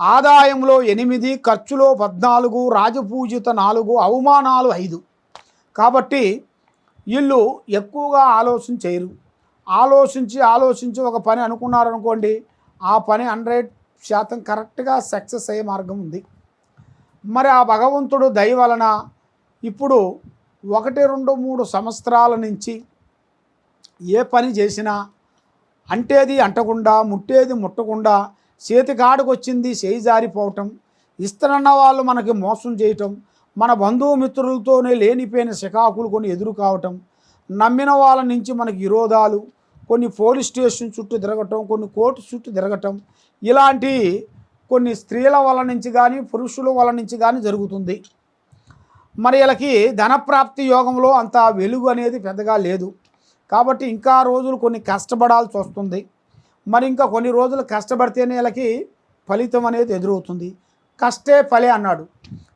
ఆదాయంలో 8, ఖర్చులో 14, రాజపూజిత 4, అవమానాలు 5. కాబట్టి వీళ్ళు ఎక్కువగా ఆలోచన చేయరు. ఆలోచించి ఒక పని అనుకున్నారనుకోండి, ఆ పని 100% కరెక్ట్గా సక్సెస్ అయ్యే మార్గం ఉంది. మరి ఆ భగవంతుడు దయ వలన ఇప్పుడు 1, 2, 3 సంవత్సరాల నుంచి ఏ పని చేసినా అంటేది అంటకుండా, ముట్టేది ముట్టకుండా, చేతికాడికి వచ్చింది చేయి జారిపోవటం, ఇస్తానన్న వాళ్ళు మనకి మోసం చేయటం, మన బంధుమిత్రులతోనే లేనిపోయిన సికాకులు కొన్ని ఎదురు కావటం, నమ్మిన వాళ్ళ నుంచి మనకి విరోధాలు, కొన్ని పోలీస్ స్టేషన్ చుట్టూ తిరగటం, కొన్ని కోర్టు చుట్టూ తిరగటం, ఇలాంటి కొన్ని స్త్రీల వల్ల నుంచి కానీ పురుషుల వల్ల నుంచి కానీ జరుగుతుంది. మరి వీళ్ళకి ధనప్రాప్తి యోగంలో అంత వెలుగు అనేది పెద్దగా లేదు. కాబట్టి ఇంకా రోజులు కొన్ని కష్టపడాల్సి వస్తుంది. మరి ఇంకా కొన్ని రోజులు కష్టపడితేనే వీళ్ళకి ఫలితం అనేది ఎదురవుతుంది. కష్టే ఫలే అన్నాడు.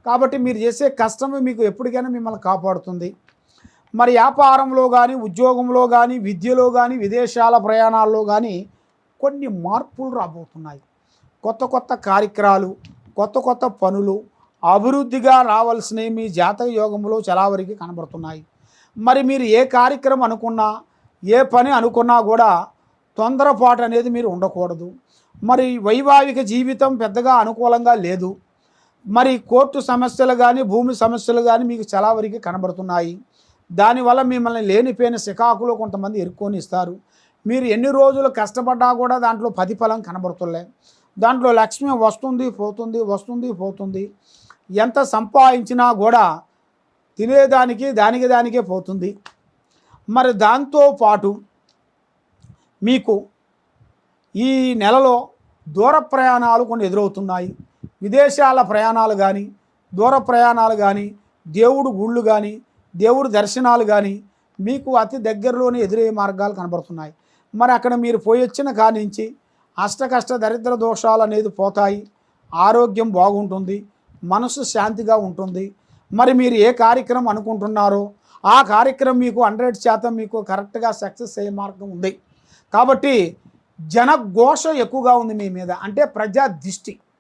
కాబట్టి మీరు చేసే కష్టమే మీకు ఎప్పటికైనా మిమ్మల్ని కాపాడుతుంది. మరి వ్యాపారంలో కానీ, ఉద్యోగంలో కానీ, విద్యలో కానీ, విదేశాల ప్రయాణాల్లో కానీ కొన్ని మార్పులు రాబోతున్నాయి. కొత్త కార్యక్రమాలు, కొత్త పనులు అభివృద్ధిగా రావాల్సినవి మీ జాతక యోగంలో చాలా వరకు కనబడుతున్నాయి. మరి మీరు ఏ కార్యక్రమం అనుకున్నా, ఏ పని అనుకున్నా కూడా తొందరపాటు అనేది మీరు ఉండకూడదు. మరి వైవాహిక జీవితం పెద్దగా అనుకూలంగా లేదు. మరి కోర్టు సమస్యలు కానీ, భూమి సమస్యలు కానీ మీకు చాలా వరకు కనబడుతున్నాయి. దానివల్ల మిమ్మల్ని లేనిపోయిన సికాకులో కొంతమంది ఇరుక్కొని ఇస్తారు. మీరు ఎన్ని రోజులు కష్టపడ్డా కూడా దాంట్లో ప్రతిఫలం కనబడుతులే. దాంట్లో లక్ష్మి వస్తుంది పోతుంది. ఎంత సంపాదించినా కూడా తినేదానికి దానికే పోతుంది. మరి దాంతోపాటు మీకు ఈ నెలలో దూర ప్రయాణాలు కొన్ని ఎదురవుతున్నాయి. విదేశాల ప్రయాణాలు కానీ, దూర ప్రయాణాలు కానీ, దేవుడు గుళ్ళు కానీ, దేవుడు దర్శనాలు కానీ మీకు అతి దగ్గరలోనే ఎదురయ్యే మార్గాలు కనబడుతున్నాయి. మరి అక్కడ మీరు పోయి వచ్చిన కానించి అష్టకష్ట దరిద్ర దోషాలు అనేది పోతాయి. ఆరోగ్యం బాగుంటుంది, మనసు శాంతిగా ఉంటుంది. మరి మీరు ఏ కార్యక్రమం అనుకుంటున్నారో ఆ కార్యక్రమం మీకు 100% మీకు కరెక్ట్గా సక్సెస్ అయ్యే మార్గం ఉంది. కాబట్టి జనఘోష ఎక్కువగా ఉంది మీ మీద, అంటే ప్రజా దృష్టి.